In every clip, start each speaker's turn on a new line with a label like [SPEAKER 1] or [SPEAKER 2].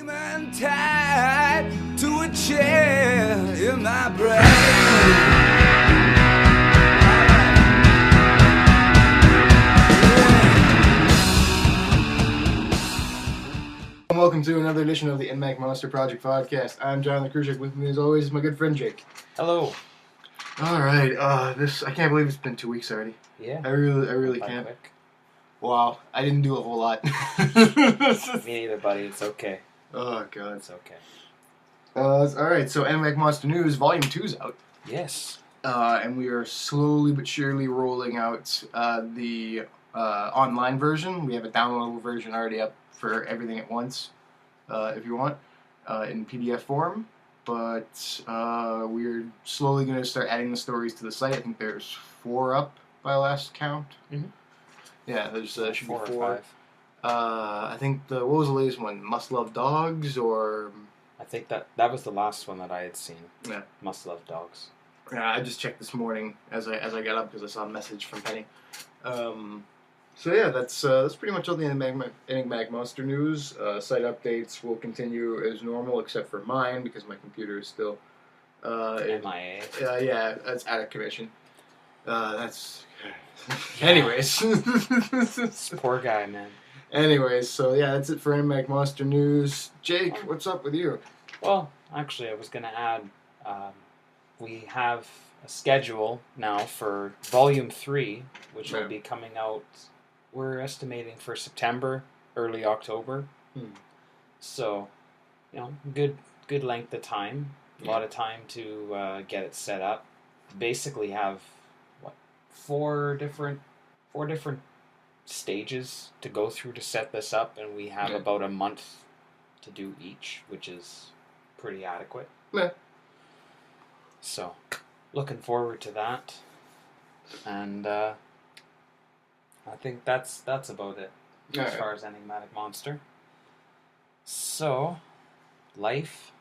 [SPEAKER 1] and tied to a chair in my brain.
[SPEAKER 2] Welcome to another edition of the NMAC Monster Project Podcast. I'm Jon the Crucial. With me, as always, is my good friend Jake.
[SPEAKER 3] Hello.
[SPEAKER 2] All right. I can't believe it's been 2 weeks already.
[SPEAKER 3] Yeah.
[SPEAKER 2] I really can't.
[SPEAKER 3] Quick.
[SPEAKER 2] Wow. I didn't do a whole lot.
[SPEAKER 3] Me neither, buddy. It's okay.
[SPEAKER 2] Oh God.
[SPEAKER 3] It's okay.
[SPEAKER 2] All right. So NMAC Monster News Volume 2's out.
[SPEAKER 3] Yes.
[SPEAKER 2] And we are slowly but surely rolling out the online version. We have a downloadable version already up for everything at once, if you want, in PDF form. But we're slowly going to start adding the stories to the site. I think there's 4 up by last count.
[SPEAKER 3] Mm-hmm.
[SPEAKER 2] Yeah, there's should be 4
[SPEAKER 3] or 5.
[SPEAKER 2] I think what was the latest one? Must Love Dogs, or
[SPEAKER 3] I think that was the last one that I had seen.
[SPEAKER 2] Yeah.
[SPEAKER 3] Must Love Dogs.
[SPEAKER 2] Yeah, I just checked this morning as I got up because I saw a message from Penny. So yeah, that's pretty much all the Enigmatic Monster news. Site updates will continue as normal, except for mine because my computer is still
[SPEAKER 3] MIA.
[SPEAKER 2] Yeah, that's out of commission. That's anyways.
[SPEAKER 3] Poor guy, man.
[SPEAKER 2] Anyways, so yeah, that's it for Enigmatic Monster news. Jake, what's up with you?
[SPEAKER 3] Well, actually, I was gonna add. We have a schedule now for Volume 3, which will be coming out. We're estimating for September, early October. So, good length of time. A lot of time to get it set up. Basically, have 4 different stages to go through to set this up, and we have about a month to do each, which is pretty adequate.
[SPEAKER 2] Yeah.
[SPEAKER 3] So, looking forward to that, and I think that's about it as far as Enigmatic Monster. So, life?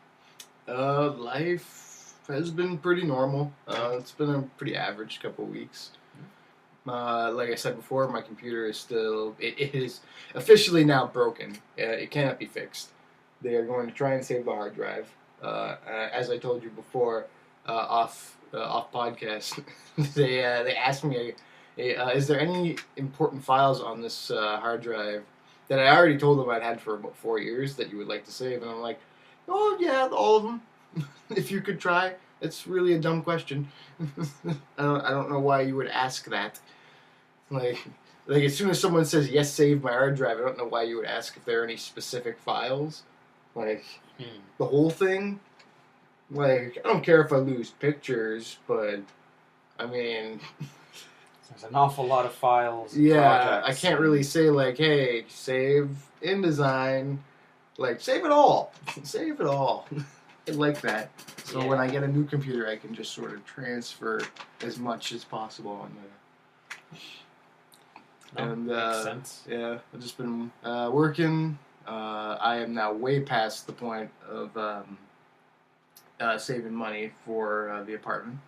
[SPEAKER 2] Life has been pretty normal. It's been a pretty average couple of weeks. Like I said before, my computer is still... It is officially now broken. It cannot be fixed. They are going to try and save the hard drive. As I told you before, off podcast, they asked me, is there any important files on this hard drive that I already told them I'd had for about 4 years that you would like to save? And I'm like, oh yeah, all of them. If you could try. It's really a dumb question. I don't know why you would ask that. Like as soon as someone says yes, save my hard drive, I don't know why you would ask if there are any specific files. Like the whole thing. Like, I don't care if I lose pictures, but I mean,
[SPEAKER 3] there's an awful lot of files.
[SPEAKER 2] Yeah, I can't really say like, hey, save InDesign. Like, save it all. Save it all. I like that. So when I get a new computer, I can just sort of transfer as much as possible on there. And
[SPEAKER 3] makes sense.
[SPEAKER 2] Yeah, I've just been working. I am now way past the point of saving money for the apartment.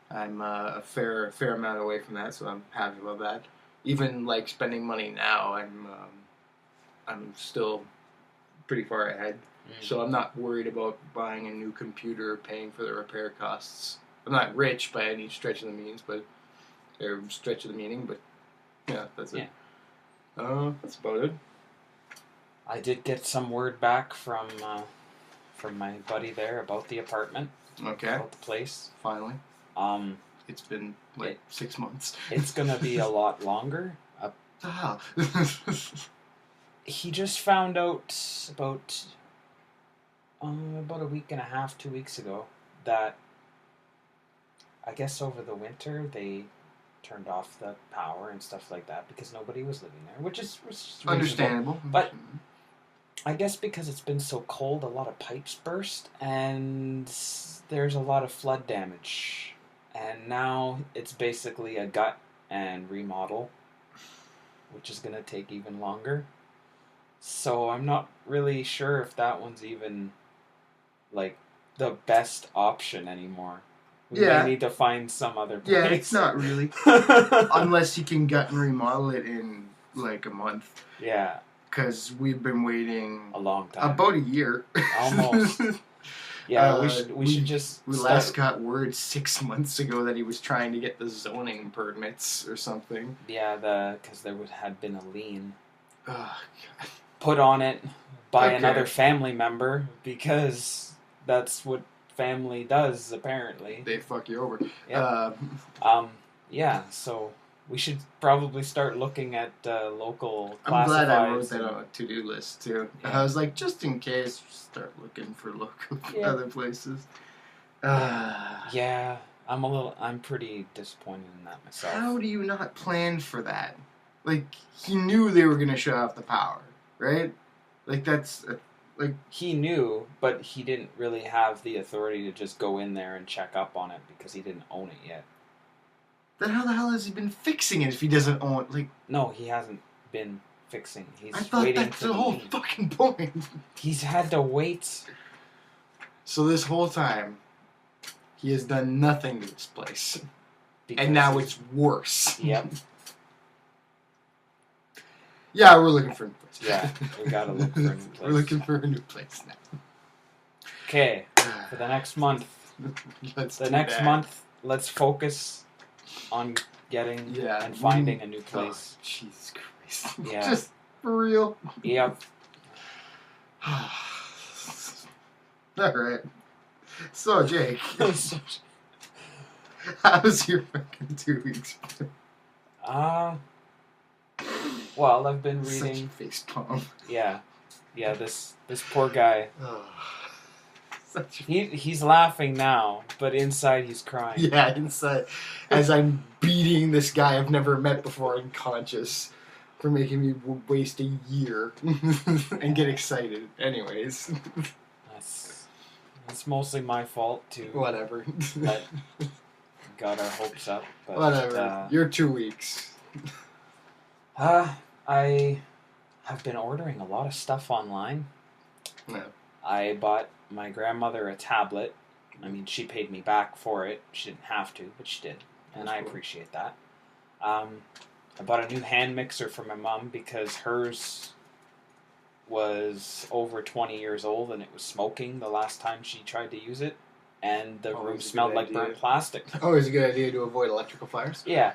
[SPEAKER 2] I'm a fair amount away from that, so I'm happy about that. Even like spending money now, I'm still pretty far ahead. So I'm not worried about buying a new computer, paying for the repair costs. I'm not rich by any stretch of the means, but yeah, that's it. That's about it.
[SPEAKER 3] I did get some word back from my buddy there about the apartment.
[SPEAKER 2] Okay.
[SPEAKER 3] About the place.
[SPEAKER 2] Finally. It's been like 6 months.
[SPEAKER 3] It's gonna be a lot longer. He just found out about a week and a half, 2 weeks ago, that I guess over the winter they turned off the power and stuff like that because nobody was living there, which is
[SPEAKER 2] understandable.
[SPEAKER 3] But I guess because it's been so cold, a lot of pipes burst, and there's a lot of flood damage. And now it's basically a gut and remodel, which is going to take even longer. So I'm not really sure if that one's even, like, the best option anymore. We may need to find some other place.
[SPEAKER 2] Yeah, it's not really. Unless you can gut and remodel it in, like, a month.
[SPEAKER 3] Yeah.
[SPEAKER 2] because we've been waiting
[SPEAKER 3] a long time.
[SPEAKER 2] about a year.
[SPEAKER 3] Almost. Yeah, we should just.
[SPEAKER 2] We last got word 6 months ago that he was trying to get the zoning permits or something.
[SPEAKER 3] Yeah, because there had been a lien
[SPEAKER 2] God.
[SPEAKER 3] put on it by another family member, because that's what family does, apparently.
[SPEAKER 2] They fuck you over.
[SPEAKER 3] Yep. Yeah, so we should probably start looking at local classifieds.
[SPEAKER 2] I'm glad I wrote that on a to-do list, too.
[SPEAKER 3] Yeah.
[SPEAKER 2] I was like, just in case, start looking for local other places.
[SPEAKER 3] Yeah, I'm pretty disappointed in that myself.
[SPEAKER 2] How do you not plan for that? Like, he knew they were going to shut off the power, right? Like, that's... like
[SPEAKER 3] he knew, but he didn't really have the authority to just go in there and check up on it because he didn't own it yet.
[SPEAKER 2] Then how the hell has he been fixing it if he doesn't own it? Like,
[SPEAKER 3] no, he hasn't been fixing. He's
[SPEAKER 2] I thought
[SPEAKER 3] waiting
[SPEAKER 2] that's
[SPEAKER 3] for
[SPEAKER 2] the whole fucking point.
[SPEAKER 3] He's had to wait.
[SPEAKER 2] So this whole time, he has done nothing to this place.
[SPEAKER 3] Because
[SPEAKER 2] and now it's worse.
[SPEAKER 3] Yep.
[SPEAKER 2] Yeah, we're looking for a new place.
[SPEAKER 3] Yeah, we gotta look for a new place.
[SPEAKER 2] We're looking for a new place now.
[SPEAKER 3] Okay, for the next month. Let's focus on getting and finding a new place.
[SPEAKER 2] Oh, Jesus Christ.
[SPEAKER 3] Yeah.
[SPEAKER 2] Just for real.
[SPEAKER 3] Yep.
[SPEAKER 2] Alright. So, Jake. How's your fucking 2 weeks?
[SPEAKER 3] Well, I've been reading.
[SPEAKER 2] Such a face palm.
[SPEAKER 3] Yeah. This poor guy.
[SPEAKER 2] Oh,
[SPEAKER 3] He's laughing now, but inside he's crying.
[SPEAKER 2] Yeah, inside. As I'm beating this guy I've never met before unconscious for making me waste a year and get excited. Anyways.
[SPEAKER 3] It's mostly my fault, too.
[SPEAKER 2] Whatever.
[SPEAKER 3] But got our hopes up. But,
[SPEAKER 2] whatever. You're 2 weeks.
[SPEAKER 3] I have been ordering a lot of stuff online.
[SPEAKER 2] No.
[SPEAKER 3] I bought my grandmother a tablet. I mean, she paid me back for it. She didn't have to, but she did. And I appreciate that. I bought a new hand mixer for my mom because hers was over 20 years old and it was smoking the last time she tried to use it. And the room smelled like burnt plastic.
[SPEAKER 2] Always a good idea to avoid electrical fires.
[SPEAKER 3] Yeah.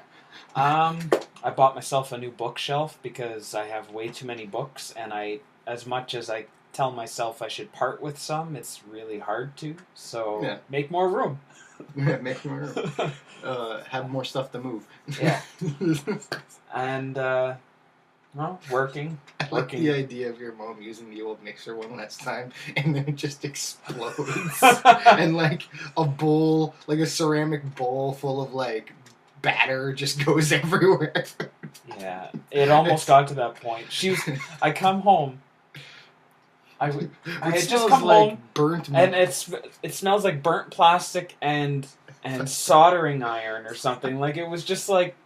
[SPEAKER 3] I bought myself a new bookshelf because I have way too many books, and as much as I tell myself I should part with some, it's really hard to. So make more room.
[SPEAKER 2] Make more room. Have more stuff to move.
[SPEAKER 3] Yeah. And working.
[SPEAKER 2] I like the idea of your mom using the old mixer one last time, and then it just explodes, and like a bowl, like a ceramic bowl full of like batter, just goes everywhere.
[SPEAKER 3] Yeah, it almost got to that point. I come home. I had just come
[SPEAKER 2] like
[SPEAKER 3] home,
[SPEAKER 2] burnt,
[SPEAKER 3] and it smells like burnt plastic and soldering iron or something. Like it was just like.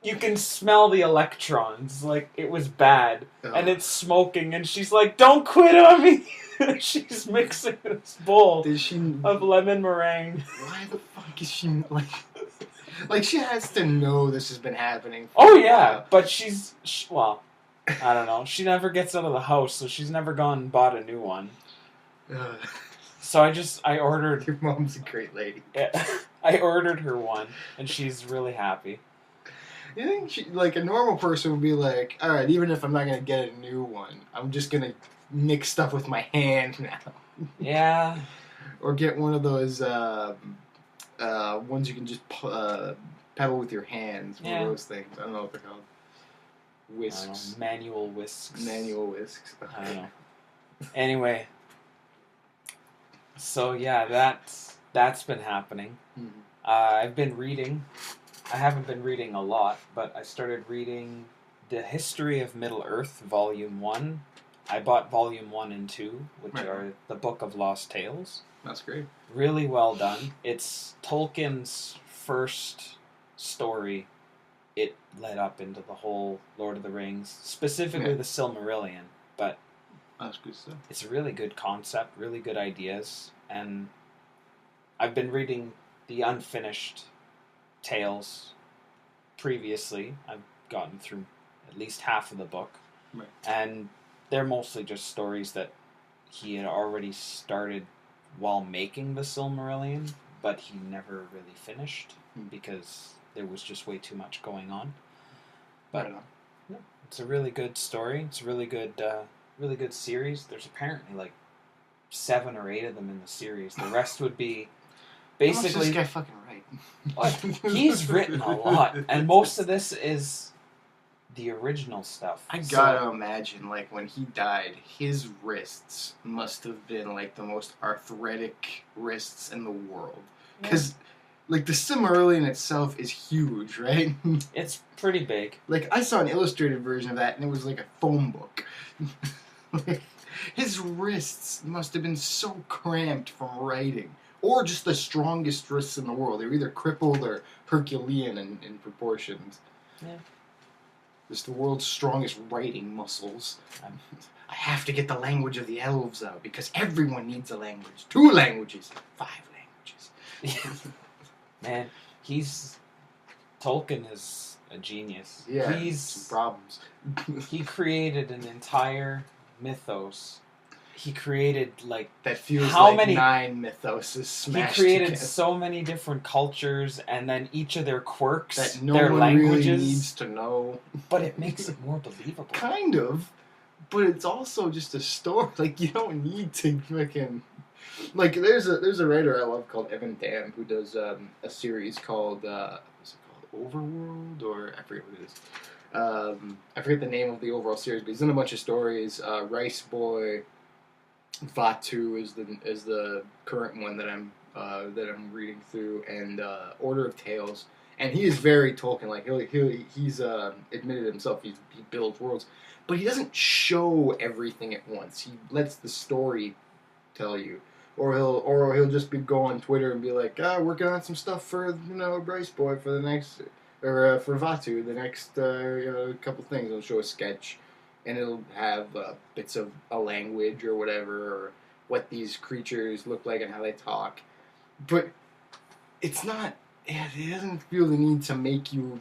[SPEAKER 3] You can smell the electrons. Like, it was bad.
[SPEAKER 2] Oh.
[SPEAKER 3] And it's smoking, and she's like, don't quit on me! She's mixing this bowl of lemon meringue.
[SPEAKER 2] Why the fuck is she, like, she has to know this has been happening.
[SPEAKER 3] Oh, yeah, but well, I don't know. She never gets out of the house, so she's never gone and bought a new one. So I ordered...
[SPEAKER 2] Your mom's a great lady.
[SPEAKER 3] I ordered her one, and she's really happy.
[SPEAKER 2] You think like a normal person would be like, all right, even if I'm not gonna get a new one, I'm just gonna mix stuff with my hand now.
[SPEAKER 3] Yeah.
[SPEAKER 2] Or get one of those ones you can just pedal with your hands. One of those things. I don't know what they're called. Whisks.
[SPEAKER 3] Manual whisks.
[SPEAKER 2] Manual whisks.
[SPEAKER 3] I don't know. Anyway. So yeah, that's been happening.
[SPEAKER 2] Mm-hmm.
[SPEAKER 3] I've been reading. I haven't been reading a lot, but I started reading The History of Middle-earth, Volume 1. I bought Volume 1 and 2, which are the Book of Lost Tales.
[SPEAKER 2] That's great.
[SPEAKER 3] Really well done. It's Tolkien's first story. It led up into the whole Lord of the Rings, specifically the Silmarillion, but
[SPEAKER 2] that's good stuff.
[SPEAKER 3] It's a really good concept, really good ideas, and I've been reading the unfinished tales previously. I've gotten through at least half of the book, and they're mostly just stories that he had already started while making the Silmarillion, but he never really finished because there was just way too much going on. But yeah, it's a really good story. It's a really good series. There's apparently like 7 or 8 of them in the series. The rest would be basically.
[SPEAKER 2] How much this guy fucking write?
[SPEAKER 3] What? He's written a lot, and most of this is the original stuff.
[SPEAKER 2] I gotta imagine, like, when he died, his wrists must have been, like, the most arthritic wrists in the world. Because, like, the Silmarillion itself is huge, right?
[SPEAKER 3] It's pretty big.
[SPEAKER 2] Like, I saw an illustrated version of that, and it was like a phone book. Like, his wrists must have been so cramped from writing. Or just the strongest wrists in the world. They were either crippled or Herculean in proportions.
[SPEAKER 3] Yeah.
[SPEAKER 2] Just the world's strongest writing muscles. I have to get the language of the elves out because everyone needs a language. 2 languages. 5 languages.
[SPEAKER 3] Man, Tolkien is a genius.
[SPEAKER 2] Yeah,
[SPEAKER 3] He's
[SPEAKER 2] some problems.
[SPEAKER 3] He created an entire mythos. He created like
[SPEAKER 2] that feels
[SPEAKER 3] how
[SPEAKER 2] like
[SPEAKER 3] many
[SPEAKER 2] 9 mythoses smashed.
[SPEAKER 3] He created
[SPEAKER 2] together.
[SPEAKER 3] so many different cultures, and then each of their quirks,
[SPEAKER 2] that no
[SPEAKER 3] their
[SPEAKER 2] one
[SPEAKER 3] languages,
[SPEAKER 2] really needs to know.
[SPEAKER 3] But it makes it more believable.
[SPEAKER 2] Kind of, but it's also just a story. Like, you don't need to freaking. Like, there's a writer I love called Evan Dam who does a series called what's it called, Overworld, or I forget what it is. I forget the name of the overall series, but he's in a bunch of stories. Rice Boy, Vatu is the current one that I'm reading through, and Order of Tales. And he is very Tolkien. Like, he's admitted himself he builds worlds, but he doesn't show everything at once. He lets the story tell you, or he'll just go on Twitter and be like, working on some stuff for Bryce Boy for the next, or for Vatu the next couple things. He'll show a sketch, and it'll have bits of a language or whatever, or what these creatures look like and how they talk. But it's not. It doesn't feel the need to make you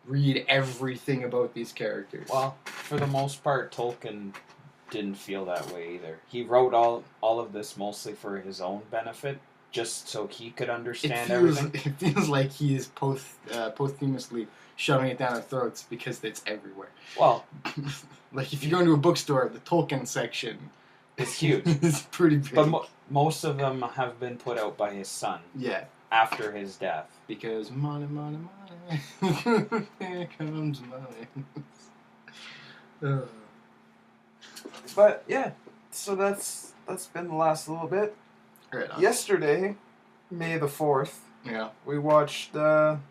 [SPEAKER 2] read everything about these characters.
[SPEAKER 3] Well, for the most part, Tolkien didn't feel that way either. He wrote all of this mostly for his own benefit, just so he could understand everything.
[SPEAKER 2] It feels like he is posthumously shoving it down our throats because it's everywhere.
[SPEAKER 3] Well,
[SPEAKER 2] like, if you go into a bookstore, the Tolkien section
[SPEAKER 3] is huge.
[SPEAKER 2] It's pretty big.
[SPEAKER 3] But most of them have been put out by his son.
[SPEAKER 2] Yeah.
[SPEAKER 3] After his death.
[SPEAKER 2] Because money, money, money. Here comes money.
[SPEAKER 3] But yeah, so that's been the last little bit.
[SPEAKER 2] Right on.
[SPEAKER 3] Yesterday, May the 4th, we watched a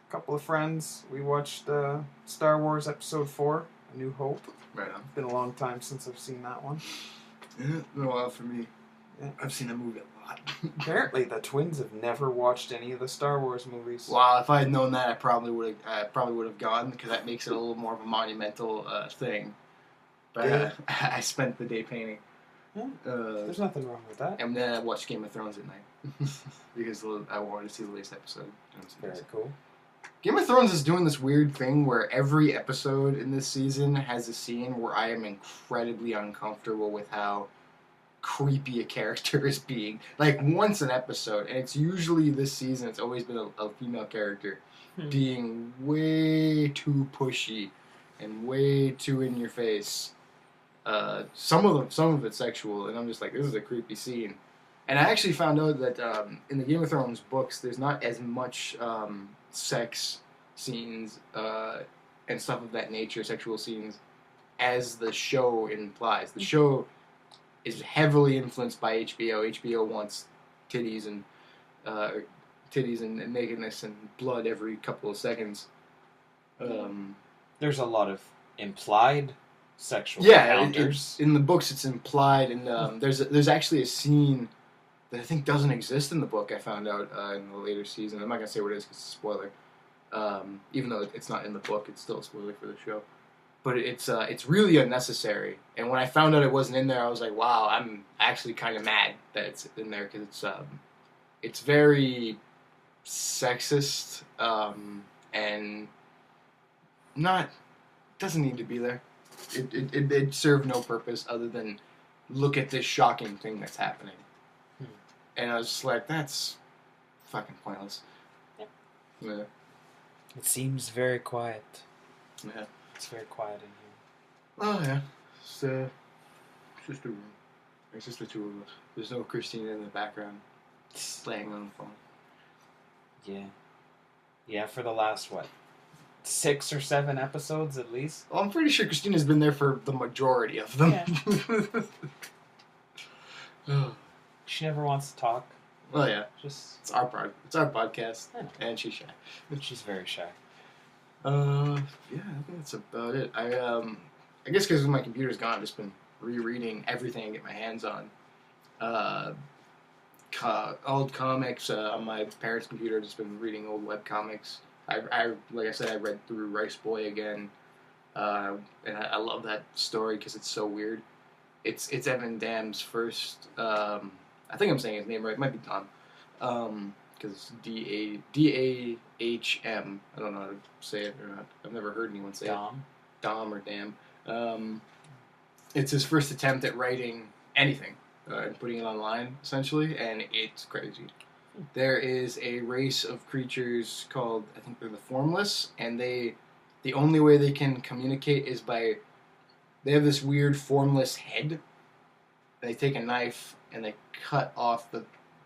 [SPEAKER 3] couple of friends. We watched Star Wars Episode 4, A New Hope.
[SPEAKER 2] Right on.
[SPEAKER 3] It's been a long time since I've seen that one.
[SPEAKER 2] Yeah, it's been a while for me.
[SPEAKER 3] Yeah.
[SPEAKER 2] I've seen that movie a lot.
[SPEAKER 3] Apparently, the twins have never watched any of the Star Wars movies.
[SPEAKER 2] Wow, if I had known that, I probably would have gone, because that makes it a little more of a monumental thing. But
[SPEAKER 3] Yeah.
[SPEAKER 2] I spent the day painting.
[SPEAKER 3] Yeah, there's nothing wrong with that.
[SPEAKER 2] And then I watched Game of Thrones at night because I wanted to see the latest episode.
[SPEAKER 3] Very cool.
[SPEAKER 2] Game of Thrones is doing this weird thing where every episode in this season has a scene where I am incredibly uncomfortable with how creepy a character is being. Like, once an episode, and it's usually this season, it's always been a female character being way too pushy and way too in your face. Some of it's sexual, and I'm just like, this is a creepy scene. And I actually found out that in the Game of Thrones books, there's not as much sex scenes and stuff of that nature, sexual scenes, as the show implies. The show is heavily influenced by HBO. HBO wants titties and nakedness and blood every couple of seconds.
[SPEAKER 3] There's a lot of implied sexual
[SPEAKER 2] encounters. In the books, it's implied, and there's actually a scene that I think doesn't exist in the book. I found out in the later season. I'm not gonna say what it is because it's a spoiler. Even though it's not in the book, it's still a spoiler for the show. But it's really unnecessary. And when I found out it wasn't in there, I was like, wow, I'm actually kind of mad that it's in there, because it's very sexist and doesn't need to be there. It served no purpose other than look at this shocking thing that's happening. And I was just like, that's fucking pointless. Yeah.
[SPEAKER 3] It seems very quiet.
[SPEAKER 2] Yeah.
[SPEAKER 3] It's very quiet in
[SPEAKER 2] Oh, yeah. It's just a room. It's just the two of us. There's no Christina in the background playing on the phone.
[SPEAKER 3] here. Yeah. Yeah, for the last, 6 or 7 episodes at least?
[SPEAKER 2] Well, I'm pretty sure Christina's been there for the majority of them.
[SPEAKER 3] Yeah. She never wants to talk.
[SPEAKER 2] Oh, yeah.
[SPEAKER 3] It's
[SPEAKER 2] It's our podcast. And she's shy.
[SPEAKER 3] She's very shy.
[SPEAKER 2] Yeah, I think that's about it. I guess because my computer's gone, I've just been rereading everything I get my hands on. Old comics on my parents' computer. I've just been reading old web comics. I like I said, I read through Rice Boy again, and I love that story because it's so weird. It's Evan Dam's first. I think I'm saying his name right. It might be Tom, because it's Dahm. I don't know how to say it or not. I've never heard anyone say
[SPEAKER 3] Dom.
[SPEAKER 2] it. Dom or Dam. It's his first attempt at writing anything and putting it online, essentially, and it's crazy. There is a race of creatures called, I think they're the Formless, and the only way they can communicate is they have this weird formless head. They take a knife and they cut off the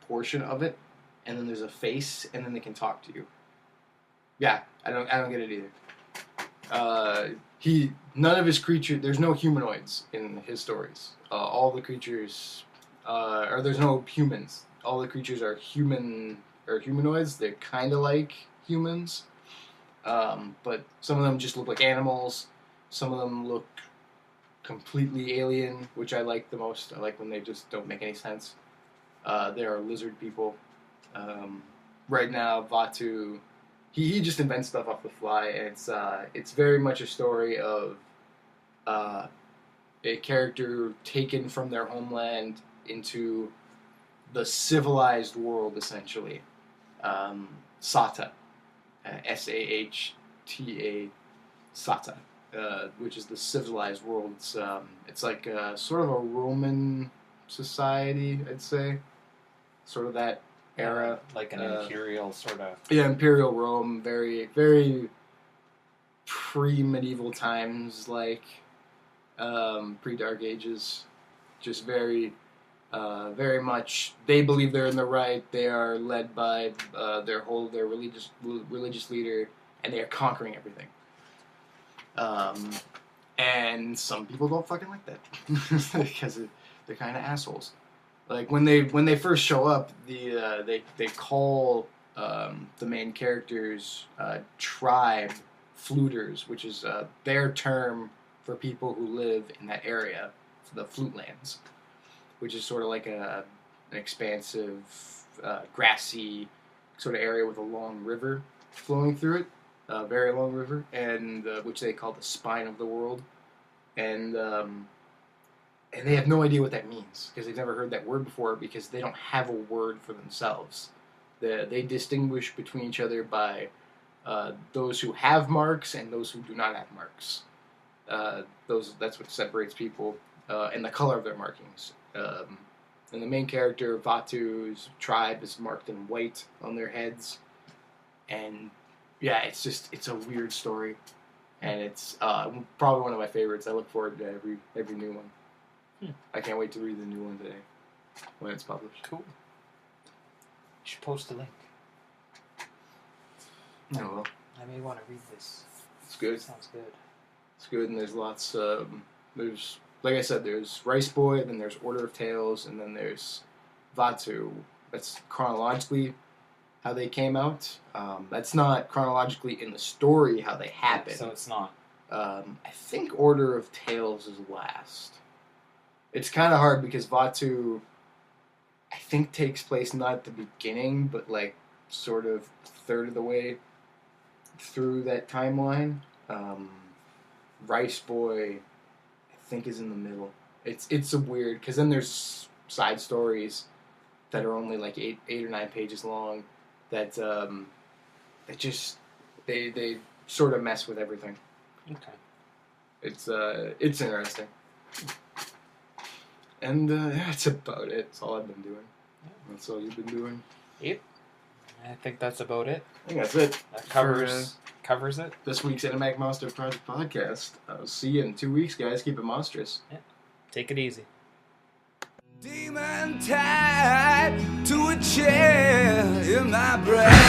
[SPEAKER 2] portion of it, and then there's a face, and then they can talk to you. Yeah, I don't get it either. None of his creatures, there's no humanoids in his stories. All the creatures, or there's no humans. All the creatures are humanoids. They're kind of like humans, but some of them just look like animals. Some of them look completely alien, which I like the most. I like when they just don't make any sense. There are lizard people. Right now, Vatu, he just invents stuff off the fly, and it's very much a story of a character taken from their homeland into the civilized world, essentially. Sata, Sahta, Sata, which is the civilized world. It's like sort of a Roman society, I'd say, sort of that era,
[SPEAKER 3] like an imperial sort of.
[SPEAKER 2] Yeah, Imperial Rome, very, very pre-medieval times, like pre-Dark Ages, just very much. They believe they're in the right. They are led by their religious leader, and they are conquering everything. And some people don't fucking like that because they're kind of assholes. Like when they first show up, they call the main characters tribe fluters, which is their term for people who live in that area, the Flute Lands, which is sort of like an expansive, grassy sort of area with a long river flowing through it, a very long river, and which they call the spine of the world, and they have no idea what that means because they've never heard that word before because they don't have a word for themselves. They distinguish between each other by those who have marks and those who do not have marks. That's what separates people, and the color of their markings. And the main character, Vatu's tribe, is marked in white on their heads. And yeah, it's a weird story, and it's probably one of my favorites. I look forward to every new one. I can't wait to read the new one today when it's published.
[SPEAKER 3] Cool. You should post a link.
[SPEAKER 2] Oh well.
[SPEAKER 3] I may want to read this.
[SPEAKER 2] It's good.
[SPEAKER 3] Sounds good.
[SPEAKER 2] It's good, and there's lots. There's, like I said, there's Rice Boy, then there's Order of Tales, and then there's Vatu. That's chronologically how they came out. That's not chronologically in the story how they happen.
[SPEAKER 3] So it's not.
[SPEAKER 2] I think Order of Tales is last. It's kind of hard because Vatu, I think, takes place not at the beginning, but like sort of a third of the way through that timeline. Rice Boy, I think, is in the middle. It's a weird, because then there's side stories that are only like 8 or 9 pages long that they sort of mess with everything.
[SPEAKER 3] Okay.
[SPEAKER 2] It's interesting. And that's about it. That's all I've been doing. That's all you've been doing.
[SPEAKER 3] Yep. I think that's about it.
[SPEAKER 2] I think that's it.
[SPEAKER 3] That covers it.
[SPEAKER 2] This week's Animatic Monster Project podcast. I'll see you in 2 weeks, guys. Keep it monstrous.
[SPEAKER 3] Yeah. Take it easy.
[SPEAKER 1] Demon tied to a chair in my brain.